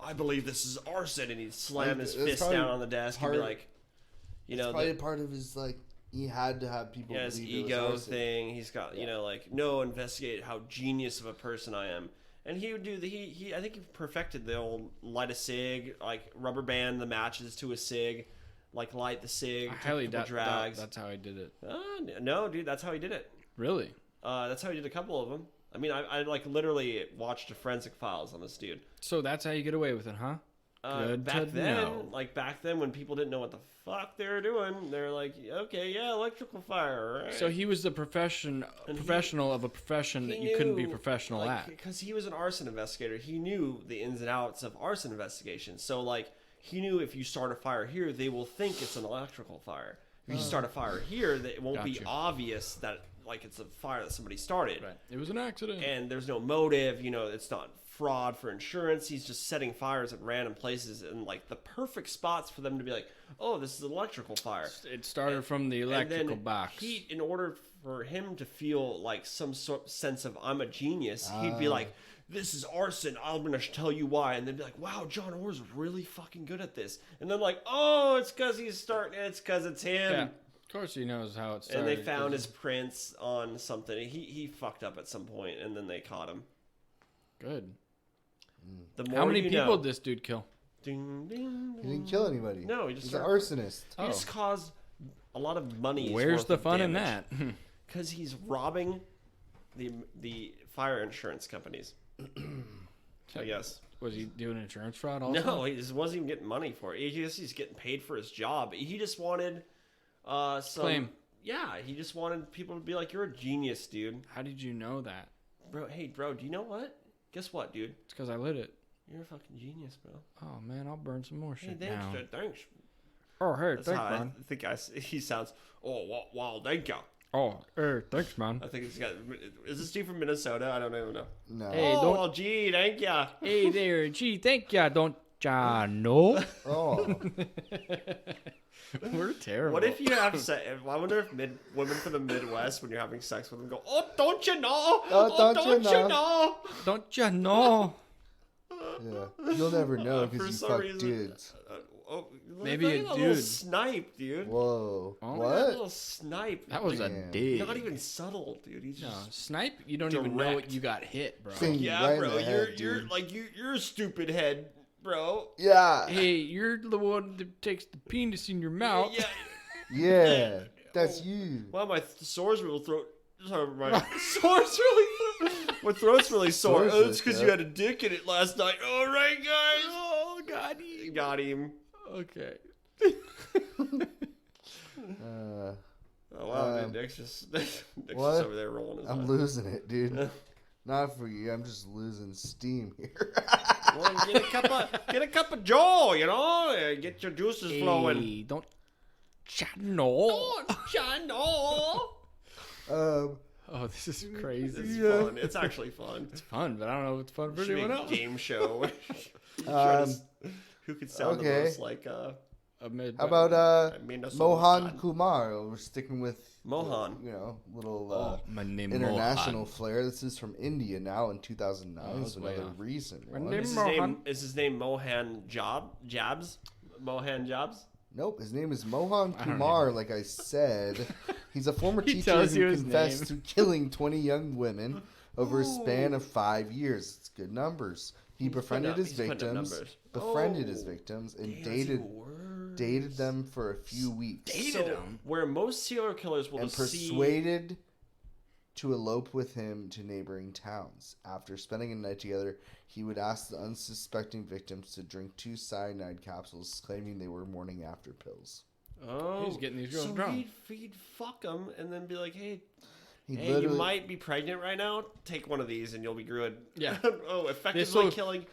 "I believe this is arson," and he'd slam his That's fist probably down on the desk and be part- like, "You know, Probably a part of his he had to have people. his believe it was ego arson. thing. He's got, no, investigate how genius of a person I am." And he would do I think he perfected the old light a cig, like rubber band the matches to a cig, like light the cig, I take highly a couple doubt drags. that's how I did it. No, dude, that's how he did it. Really? That's how he did a couple of them. I mean, I like literally watched Forensic Files on this dude. So that's how you get away with it, huh? Good Back to then, know. back then when people didn't know what the fuck they were doing, they're like, okay, yeah, electrical fire, right? So he was the professional of a profession that He you couldn't be knew, professional at. because he was an arson investigator. He knew the ins and outs of arson investigations. So he knew if you start a fire here, they will think it's an electrical fire. If you start a fire here, that it won't be Gotcha. obvious that like it's a fire that somebody started. Right. It was an accident. And there's no motive, it's not fraud for insurance. He's just setting fires at random places and like the perfect spots for them to be like, oh, this is an electrical fire. It started from the And electrical then box. in order for him to feel like some sort sense of I'm a genius, he'd be like, this is arson. I'm gonna tell you why, and then be like, wow, John Orr's really fucking good at this. And then like, oh, it's because it's because it's him. Yeah. Of course he knows how it started. And they found his prints on something. He fucked up at some point, and then they caught him. Good. The more How many you people know. did this dude kill? Ding, ding, He didn't kill anybody. No, he just He's an started- arsonist. He just caused a lot of money. Where's the fun in that? Because he's robbing the fire insurance companies. I guess. Was he doing insurance fraud also? No, he just wasn't even getting money for it. He's getting paid for his job. He just wanted some Claim. Yeah, he just wanted people to be like, "You're a genius, dude." How did you know that? Bro, hey, bro, do you know what? Guess what, dude? It's because I lit it. You're a fucking genius, bro. Oh man, I'll burn some more Hey, shit thanks, down. dude, thanks. Oh hey, That's thanks how man. I think he sounds. Oh, wow, thank you. Oh hey, thanks man. I think he's got. Is this dude from Minnesota? I don't even know. No. Hey, oh, don't- well, gee, thank ya. Hey there, gee, thank ya. Don't ya know? Oh. We're terrible. What if you have sex? I wonder if women from the Midwest, when you're having sex with them, go, "Oh, don't you know? Oh, don't you know?" Don't ya know? Yeah. You'll never know For because you some fuck reason- dudes. Maybe Maybe a little dude. snipe, dude. Whoa. Oh, A What? little snipe. That was a Damn. dig. Not even subtle, dude. He's No, just snipe. You don't even know Direct. what you got hit, bro. Thing yeah, right in bro. the head, You're dude. like you're a stupid head, bro. Yeah. Hey, you're the one that takes the penis in your mouth. Yeah. Yeah. That's you. Wow, my sore's really throat. Sorry, my sore's really. My throat's really sore. Sore's Oh, it's because really you had a dick in it last night. All right, guys. Oh, got you. Got him. Okay. Oh wow, Um, Nick's just Nick's what? just over there rolling his I'm eyes. losing it, dude. Not for you. I'm just losing steam here. Well, get a cup of Joe, get your juices flowing. Hey, don't ya know? Channel. Oh, this is crazy. It's Yeah. fun. It's actually fun. It's fun, but I don't know if it's fun for Should be anyone a else. game show. Who could sound okay. the most like How about Minnesota? Mohan Kumar? We're sticking with Mohan. little my name international flair. This is from India now in 2009. Oh, that's so way another off. recent My one. name- Is his name Mohan Jabs? Mohan Jabs? Nope, his name is Mohan I don't Kumar. Like I said, he's a former He teacher tells you who his confessed name. to killing 20 young women over a span of 5 years. It's good numbers. He befriended his he's putting up victims, numbers. befriended his Oh. victims, and Damn, dated them for a few weeks, Where most serial killers will and just see persuaded to elope with him to neighboring towns. After spending a night together, he would ask the unsuspecting victims to drink 2 cyanide capsules, claiming they were morning after pills. Oh, He's getting these girls so drunk. He'd fuck them and then be like, "Hey, He you literally might be pregnant right now. Take one of these and you'll be good." Yeah. Oh, effectively This'll- killing.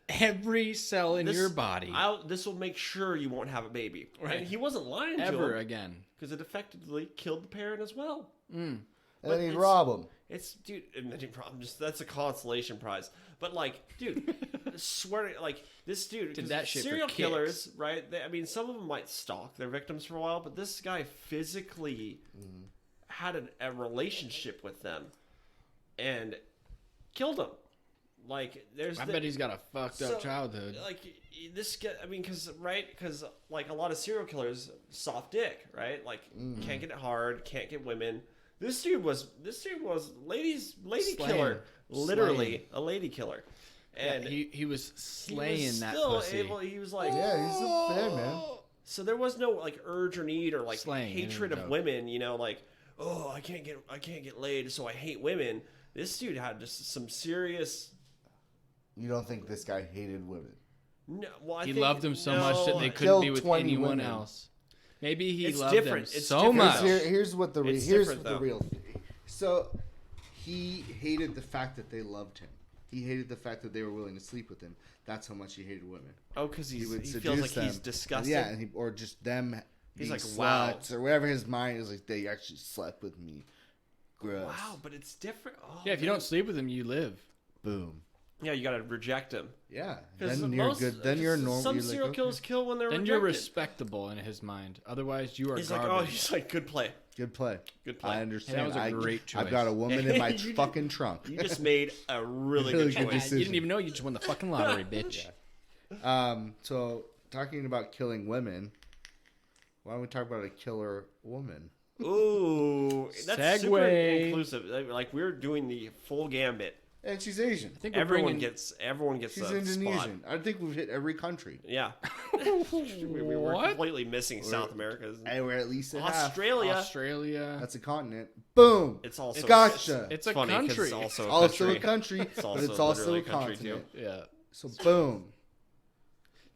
Every cell in This- your body. This will make sure you won't have a baby. Right. And he wasn't lying Ever to him again. because it effectively killed the parent as well. and but then he'd it's- rob them. It's dude, and then I'm just that's a consolation prize. But like, dude, swear to like this dude Did 'cause that shit for serial kicks. killers, right? I mean, some of them might stalk their victims for a while, but this guy physically had a relationship with them and killed them. Like, there's I bet he's got a fucked up childhood. like this guy. I mean, because like a lot of serial killers, soft dick, right? Like can't get it hard, can't get women. This dude was lady Slaying. killer, literally Slaying. a lady killer, and he was he slaying was that still pussy. able. He was like, Yeah, he's a bad man. so there was no like urge or need or like Slaying, hatred yeah, of no. women. Like, oh, I can't get laid, so I hate women. This dude had just some serious. You don't think this guy hated women? No, well, I He think, loved them so much that they couldn't Killed be with 20 anyone women. else. Maybe he It's loved different. them It's so different, much. though. Here's what the It's here's different, the though. real thing. So he hated the fact that they loved him. He hated the fact that they were willing to sleep with him. That's how much he hated women. Oh, because he He would feels seduce like them. he's disgusted. Yeah, or just them He's these like, wow. sluts, or whatever his mind is like. They actually slept with me. Gross. Wow, but it's different. Oh, Yeah, if you don't sleep with him, you live. Boom. Yeah, you gotta reject him. Yeah. 'Cause Then you're most- good. Then you're normal. Some you're like, serial okay. killers kill when they're Then rejected. you're respectable in his mind. Otherwise, you are He's garbage. like, oh, he's like, good play. Good play. Good play. I understand. That was a great choice. I've got a woman in my You just- fucking trunk. You just made a really Really good good choice. decision. You didn't even know you just won the fucking lottery, bitch. So talking about killing women, why don't we talk about a killer woman? Ooh, that's super Segue. inclusive. Like we're doing the full gambit. And she's Asian. I think we're Everyone bringing, gets She's a Indonesian. spot. I think we've hit every country. Yeah, we were What? completely missing South America. And we're at least at half. Australia. Australia. That's a continent. Boom. It's also Gotcha. It's a funny 'cause country. It's also a Also country. a country, It's but also it's also literally a a country, continent. Yeah. So boom.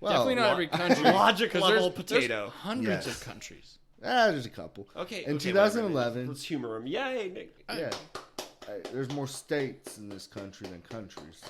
Well, Definitely not lo- every country. logic 'Cause level there's potato. hundreds Yes. of countries. there's a couple. Okay. In okay, 2011 let's humor him. Yay, Nick. Yeah. There's more states in this country than countries.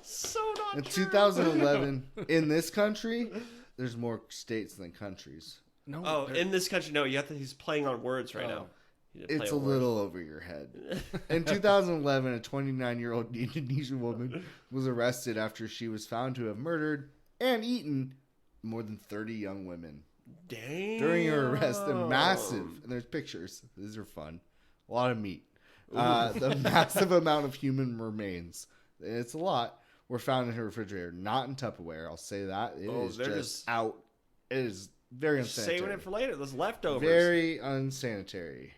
So not In true. 2011, in this country, there's more states than countries. No. Oh, there- in this country, no. You have to. He's playing on words right Oh. now. You have to play It's a on words. little over your head. In 2011, a 29-year-old Indonesian woman was arrested after she was found to have murdered and eaten more than 30 young women. Damn. During her arrest, a massive, and there's pictures, these are fun, a lot of meat. The massive amount of human remains, and it's a lot, were found in her refrigerator, not in Tupperware. I'll say that. It is they're just out. It is very unsanitary. Saving it for later. Those leftovers. Very unsanitary.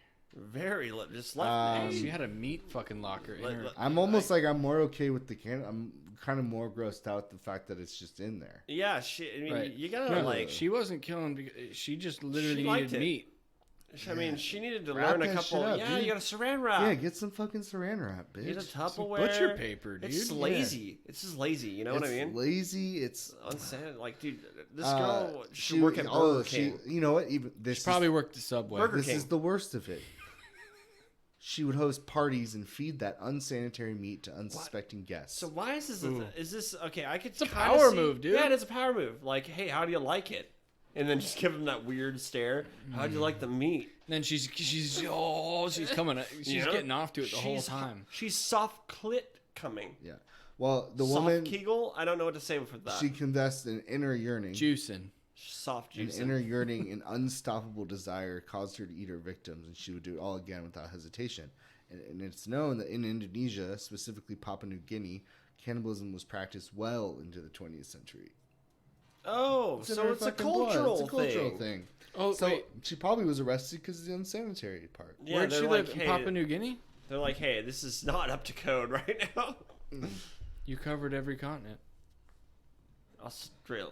Just left. she had a meat fucking locker in her. I'm almost like I'm more okay with the can. I'm kind of more grossed out the fact that it's just in there. Yeah, I mean, Right. you gotta No, like. she wasn't killing because she just literally She liked needed it. meat. I mean, she needed to Wrap learn a that shit couple. up, Yeah, dude. you got to saran wrap. Yeah, get some fucking saran wrap, Get a bitch. Tupperware. Butcher paper, dude. It's lazy. It's just lazy. You know what I It's mean? lazy. It's Unsanitary. Like, dude, this girl should she work at Burger King. You know what? Even this She probably worked the subway. Burger this King. is the worst of it. She would host parties and feed that unsanitary meat to unsuspecting guests. So why is this? Is this okay? I could. It's a kinda power see- move, dude. Yeah, it is a power move. Like, hey, how do you like it? And then just give him that weird stare. How do you like the meat? And then she's coming. She's You know? getting off to it the whole time. She's soft clit coming. yeah. Well, the Soft woman, Kegel. I don't know what to say for that. she confessed an inner yearning. Juicing. Soft An juice. inner yearning and unstoppable desire caused her to eat her victims, and she would do it all again without hesitation. And it's known that in Indonesia, specifically Papua New Guinea, cannibalism was practiced well into the 20th century. Oh, in so her it's a fucking blood. cultural It's a cultural thing. thing. Oh, So wait. she probably was arrested because of the unsanitary part. Yeah, Where'd they're she like, live? hey, In Papua New Guinea? They're like, hey, this is not up to code right now. You covered every continent. Australia.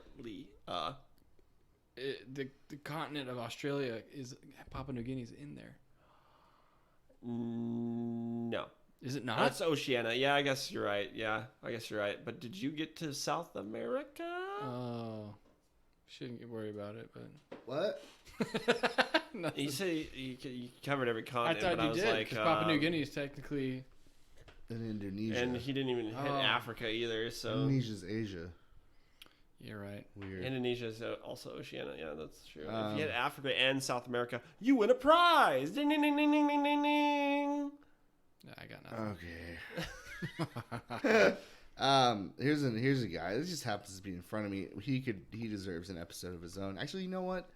The continent of Australia is Papua New Guinea's in there. No. Is it not? That's Oceania. Yeah, I guess you're right. Yeah, I guess you're right. But did you get to South America? Oh, shouldn't worry about it. But What? Nothing. You say you covered every I continent, thought but I you was did. like, 'Cause Papua New Guinea is technically. In Indonesia. and he didn't even hit Oh. Africa either. So Indonesia's Asia. You're right. Weird. Indonesia is also Oceania. Yeah, that's true. If Um, you hit Africa and South America, you win a prize. Ding ding ding ding ding ding ding ding. Yeah, I got nothing. Okay. Here's a guy. This just happens to be in front of me. He deserves an episode of his own. Actually, you know what?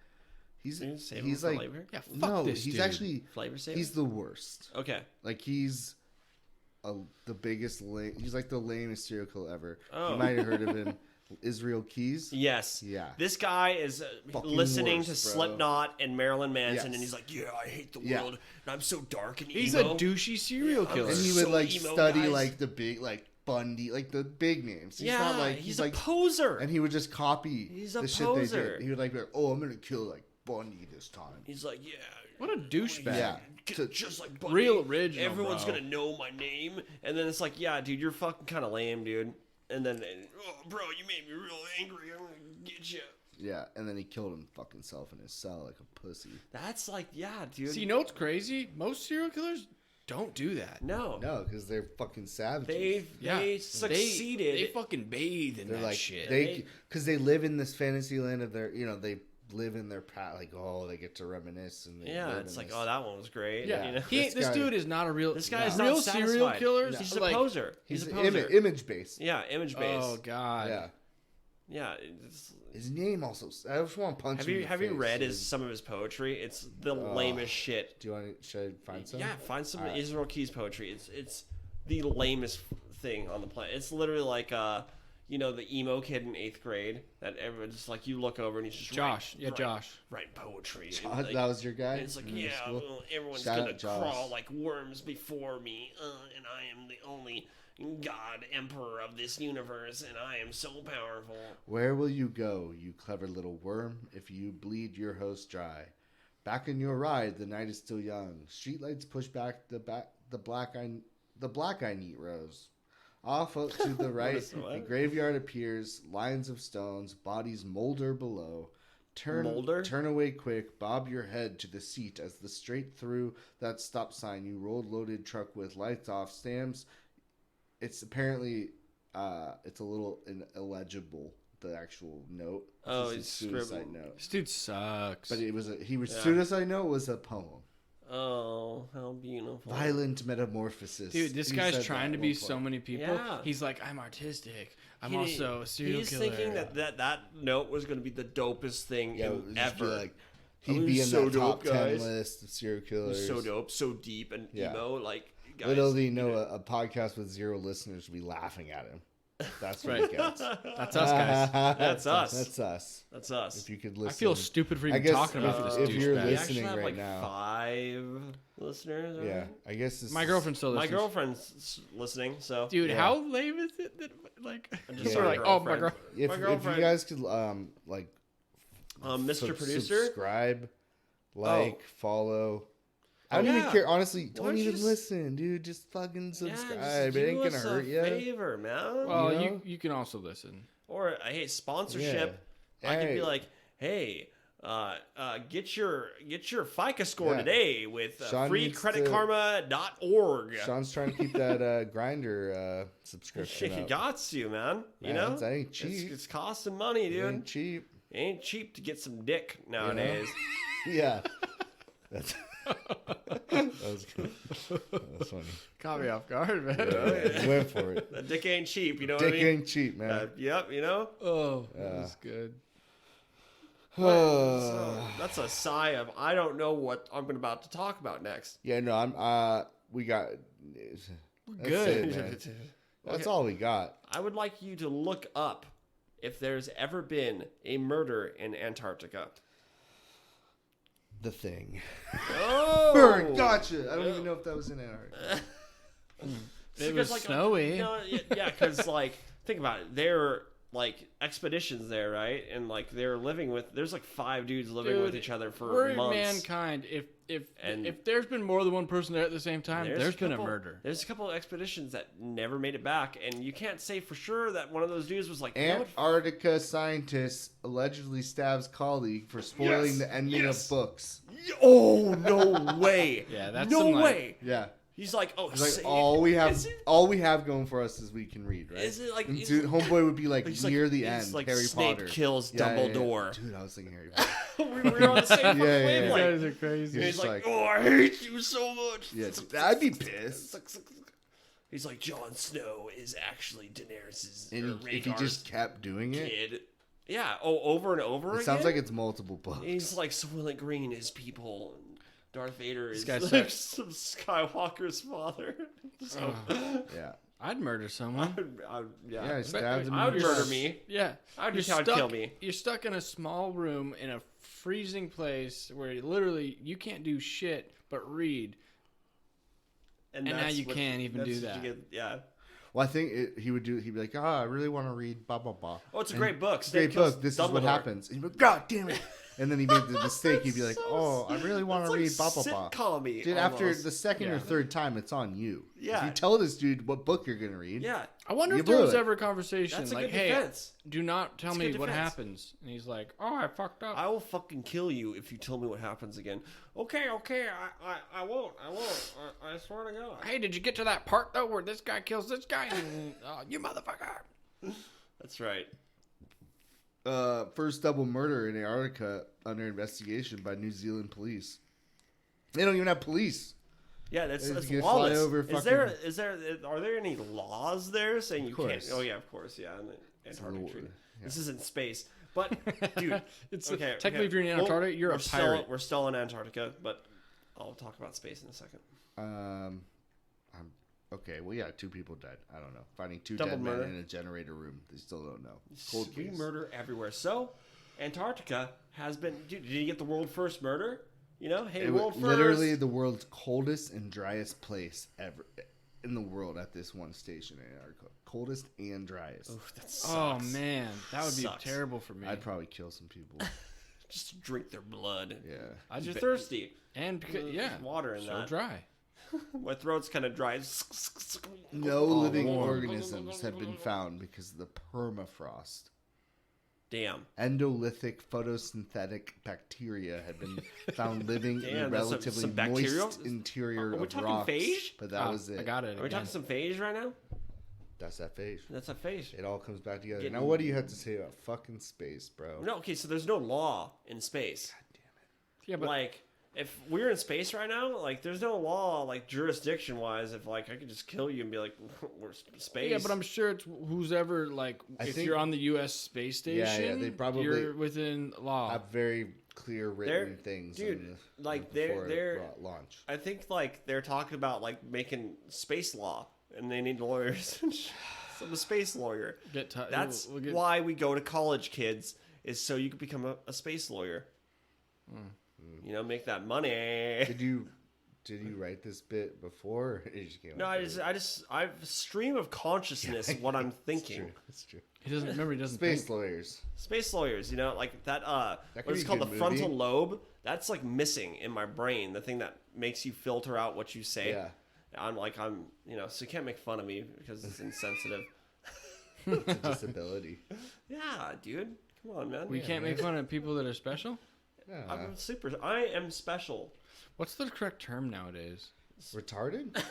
He's Can you save him he's for like flavor? Yeah, fuck no, this he's dude. actually Flavor saver. he's the worst. Okay. Like he's the biggest he's like the lamest serial killer ever. Oh. You might have heard of him. Israel Keys. Yes. Yeah. This guy is Fucking listening worst, to bro. Slipknot and Marilyn Manson, Yes. and he's like, "Yeah, I hate the Yeah. world, and I'm so dark and He's emo." a douchey serial killer. And he So would like emo, study guys. like the big like Bundy, like the big names. He's yeah, not like he's a like poser. and he would just copy He's a the shit poser. they did. He would like be like, "Oh, I'm gonna kill like Bundy this time." He's like, "Yeah, What a douchebag. Yeah. get just like Bundy. Real original, Everyone's bro. gonna know my name." And then it's like, "Yeah, dude, you're fucking kind of lame, dude." And then, "Oh, bro, you made me real angry. I'm gonna get you." Yeah, and then he killed him fucking self in his cell like a pussy. That's like, yeah, dude. See, you know what's crazy? Most serial killers don't do that. no, No, because they're fucking savages. they succeeded. They fucking bathe in They're that like shit. because they live in this fantasy land of their, they live in their past. Like, oh, they get to reminisce. And they Yeah, live it's in like, this. oh, that one was great. Yeah, You know? this guy- dude is not a real. This guy is real not serial satisfied. killers. He's a like, poser. He's a poser. image based. Yeah, image based. Oh God. Yeah. Yeah. It's, His name also. I just want to punch have him. you in the have you face, read dude. some of his poetry? It's the lamest shit. Do you want to? Should I find some? Yeah, find some All right. Israel Keys poetry. It's the lamest thing on the planet. It's literally like you know, the emo kid in 8th grade that everyone just like you look over and he's just Josh. Josh. write poetry. Oh, And, like, that was your guy. and it's like, in yeah, school? well, everyone's Shout gonna out Josh. crawl like worms before me, and I am the only God Emperor of this universe, and I am so powerful. Where will you go, you clever little worm, if you bleed your host dry? Back in your ride, the night is still young. Streetlights push back the black eye neat rows. Off up to the right, is what? a graveyard appears. Lines of stones, bodies molder below. Molder? Turn away quick. Bob your head to the seat as the straight through that stop sign you rolled loaded truck with lights off stands. It's apparently it's a little illegible, the actual note. Oh, It's a it's suicide scribbled. note. This dude sucks. But it was Yeah. suicide note was a poem. Oh, how beautiful! Violent metamorphosis. Dude, this He guy's said trying that to at be one so point. many people. Yeah. He's like, I'm artistic. I'm He- also a serial He's killer. thinking that note was going to be the dopest thing Yeah, it would just be ever. like Oh, he'd be in so that top dope, guys. 10 list of serial It killers. was so dope, so deep and Yeah. emo. Like, guys, Little do you know, a podcast with 0 listeners would be laughing at him. That's what Right. he gets. That's us, guys. That's us. That's us. That's us. If you could listen. I feel stupid for even guess talking about this if you're douchebag. we listening actually have right like now. 5 listeners. Yeah, right? I guess this My is- girlfriend still My listens. girlfriend's listening, so Dude, Yeah. how lame is it that like I'm people just are my like, oh my girlfriend. girl. If, my if girlfriend- you guys could like Mr. Producer. subscribe, like, follow. I don't Oh, even yeah. care. Honestly, Why don't don't you even just- listen, dude. Just fucking subscribe. Yeah, just It ain't do gonna us a hurt you. favor, man. Well, You you, know? you can also listen. Or hey, sponsorship. Yeah. I could Hey. be like, hey, get your FICA score Yeah. today with Sean needs to- freecreditkarma.org. Sean's trying to keep that grinder subscription He up. got you, man. You Man, know, that ain't cheap. It's costing money, It dude. ain't cheap. It ain't cheap to get some dick nowadays. Yeah. That's that was good. That was funny. Caught me off guard, man. Yeah, went for it. That dick ain't cheap. You know Dick what I mean? ain't cheap, man. Yep. You know. Oh, Yeah. that was good. So that's a sigh of I don't know what I'm about to talk about next. Yeah, no, I'm. We got. That's good. it, man. That's all we got. I would like you to look up if there's ever been a murder in Antarctica. The Thing. Oh, Gotcha. I don't even know if that was in Antarctica. It was snowy. No, yeah, because like think about it. They're like expeditions there, right? And like they're living with. There's like 5 dudes living with Dude, each other for We're months. mankind. And- If there's been more than one person there at the same time, there's been a couple- murder. There's a couple of expeditions that never made it back, and you can't say for sure that one of those dudes was like, you know what? Antarctica scientist allegedly stabs colleague for spoiling Yes, the ending yes. of books. Oh no way! Yeah, that's no some, like- way. Yeah. He's like, oh, It's like say- all we have, is it- all we have going for us is we can read, right? Is it like- And is dude, it- homeboy would be like He's near like, the it's end. like Harry Snape Potter kills Dumbledore. Dude, I was thinking Harry Potter. we were on the same fucking Yeah, yeah, yeah. wavelength. are crazy. And He's he's like, just like- oh, I hate you so much. Yeah, dude, I'd be pissed. He's like, Jon Snow is actually Daenerys's And or if he Rhaegar's just kept doing it, kid. Yeah, over and over it again. sounds like it's multiple books. He's like, Soylent Green is people. And Darth Vader is guy like some Skywalker's father. So, Yeah. I'd murder someone. Yeah, he stabbed him. I would in the murder chest. me. Yeah. I would You're just kill me. You're stuck in a small room in a freezing place where literally you can't do shit but read. And now that's you can't even that's do what you that. get- yeah. Well, I think he would do. He'd be like, I really want to read blah blah blah. Oh, it's a And great book. Great Snape kills book. This is what Dumbledore. happens. And he'd be like, God damn it! And then he made the mistake. He'd be like, Oh, I really want That's to like read blah blah blah. sitcom-y Dude, after almost. the second or Yeah. third time, it's on you. Yeah. If you tell this dude what book you're gonna read. Yeah, I wonder You if there blew was it. ever a conversation that's a like, good hey, defense. do not tell That's me good what defense. happens. And he's like, oh, I fucked up. I will fucking kill you if you tell me what happens again. Okay, I won't. I swear to God. Hey, did you get to that part though where this guy kills this guy? And, you motherfucker. That's right. first double murder in Antarctica under investigation by New Zealand police. They don't even have police. Yeah, that's You fly lawless. over Are there any laws there saying you can't? course. Oh yeah, of course, yeah. In the Antarctic Treaty. yeah. This isn't space, but dude, It's okay. technically if you're in Antarctica, you're a pirate. We're still in Antarctica, but I'll talk about space in a second. Okay, well, yeah, 2 people died. I don't know. Finding 2 Double dead murder. men in a generator room. They still don't know. Cold We case. murder everywhere. So, Antarctica has been. Dude, did you get the world first murder? You know, hey, It was world first. literally the world's coldest and driest place ever in the world at this one station in Antarctica. Coldest and driest. Oof, that Oh sucks. man, that would be Sucks. terrible for me. I'd probably kill some people. Just drink their blood. Yeah. I'd You're bet- thirsty. and because, There's yeah, water in so that. dry. My throat's kind of dry. No living warm. organisms have been found because of the permafrost. Damn. Endolithic photosynthetic bacteria have been found living in Damn, a that's some relatively bacterial? moist interior Are we of talking rocks. phage? But that was it. I got it. Are we again. talking some phage right now? That's that phage. That's a phage. It all comes back together. Getting- Now, what do you have to say about fucking space, bro? No, okay, so there's no law in space. Yeah, but Like, if we're in space right now, like, there's no law, like, jurisdiction-wise, if, like, I could just kill you and be like, we're space. yeah, but I'm sure it's who's ever like I if think- you're on the U.S. space Yeah, station, they probably- you're within law. Have very clear written things. dude, in the, like, before they're- launch. I think, like, they're talking about, like, making space law, and they need lawyers. So I'm a space lawyer. That's we'll get- why we go to college, kids, is so you can become a space lawyer. You know, make that money. Did you write this bit before? Or you just came No, up with it? I have a stream of consciousness of what I'm thinking. It's true. He doesn't remember. He doesn't Space think. lawyers. Space lawyers, you know, like that. could What is be a called the good frontal movie. lobe? That's like missing in my brain. The thing that makes you filter out what you say. Yeah. I'm, you know, so you can't make fun of me because it's insensitive. It's a disability. Yeah, dude, come on, man. We can't make fun of people that are special. Yeah. I am special. What's the correct term nowadays? Retarded?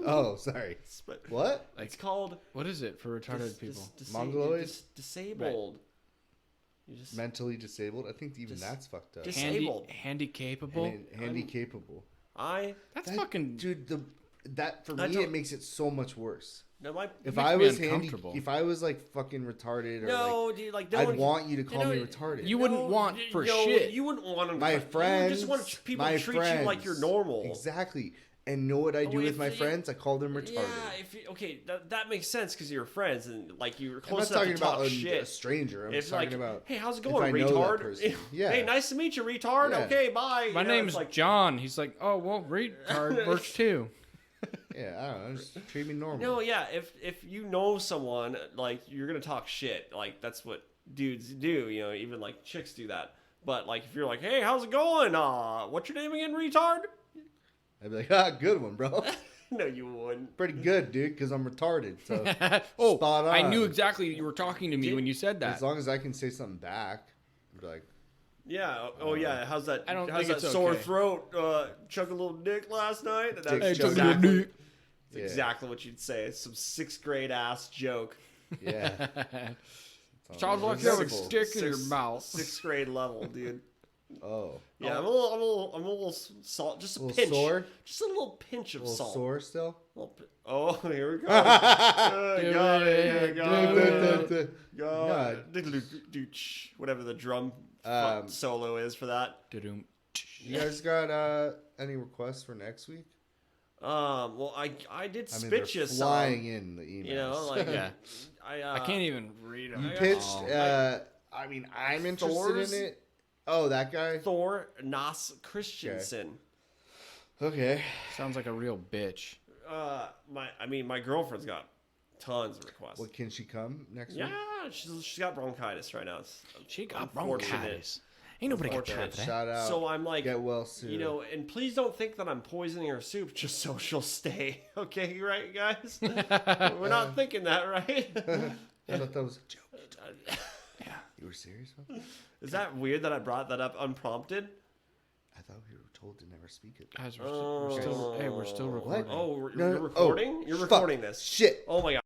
Oh, sorry. Spe- What? It's called What is it for retarded people? Mongoloid? Disabled. You just Mentally disabled? I think even Dis- that's fucked up. Disabled. Handy capable. Handy capable. That's That- fucking. Dude, that for I me don't- it makes it so much worse. no, my If makes I me was uncomfortable. if I was like fucking retarded or no, dude, like no I'd one, want you to call me know, retarded. You wouldn't want for shit. You wouldn't want them. my you friends, just want people my to treat you like you're friends. normal. Exactly. And know what I do Oh, with if my you- friends? I call them retarded. Yeah, if you, okay, that makes sense because you're friends and like you're I'm not close enough talking to talk about a shit. stranger. I'm It's just talking like, about hey, how's it if going, I know that retard? person. Yeah. Hey, nice to meet you, retard. Yeah. Okay, bye. My You know, name's it's like, John. He's like, oh well, retard works too. Yeah, I don't know. Just treat me normal. no, yeah. If you know someone, like you're gonna talk shit. Like that's what dudes do. You know, even like chicks do that. But like if you're like, hey, how's it going? What's your name again, retard? I'd be like, good one, bro. No, you wouldn't. Pretty good, dude, because I'm retarded. So Oh, spot on. I knew exactly you were talking to me Dude, when you said that. As long as I can say something back, I'd be like, Yeah. Oh yeah. How's that? I don't how's think that it's sore okay. throat? Chug a little dick last night. And Dick that's chug. exactly, Dick. that's Yeah. exactly what you'd say. It's some sixth grade ass joke. yeah. Sounds like you have a Simple. stick in your Sixth- mouth. Sixth grade level, dude. Oh. Yeah, I'm a little salt, just a, A little pinch, sore? just a little pinch A of little salt. sore still? Oh, here we go. Got it, got it. Whatever the drum solo is for that. Dudum. You guys got any requests for next week? Well, I did I mean, spit they're you some. flying in the emails. You know, like Yeah. I I can't even read them. You I- pitched. oh, I mean, I'm interested Thor's- in it. Oh, that guy. Thor Nas Christensen. Okay. Sounds like a real bitch. My girlfriend's got tons of requests. What can she come next Yeah, week? she's got bronchitis right now. It's She got unfortunate. bronchitis. Ain't nobody got time for that. Shout out. So I'm like, get well soon. you know, and please don't think that I'm poisoning her soup just so she'll stay. Okay, right, guys? We're not thinking that, right? I thought that was a joke. You were serious about that? Is that weird that I brought that up unprompted? I thought we were told to never speak it. Guys, we're still Oh. we're still recording. Oh, No, you're recording? oh, You're fuck. recording this. Shit. Oh my god.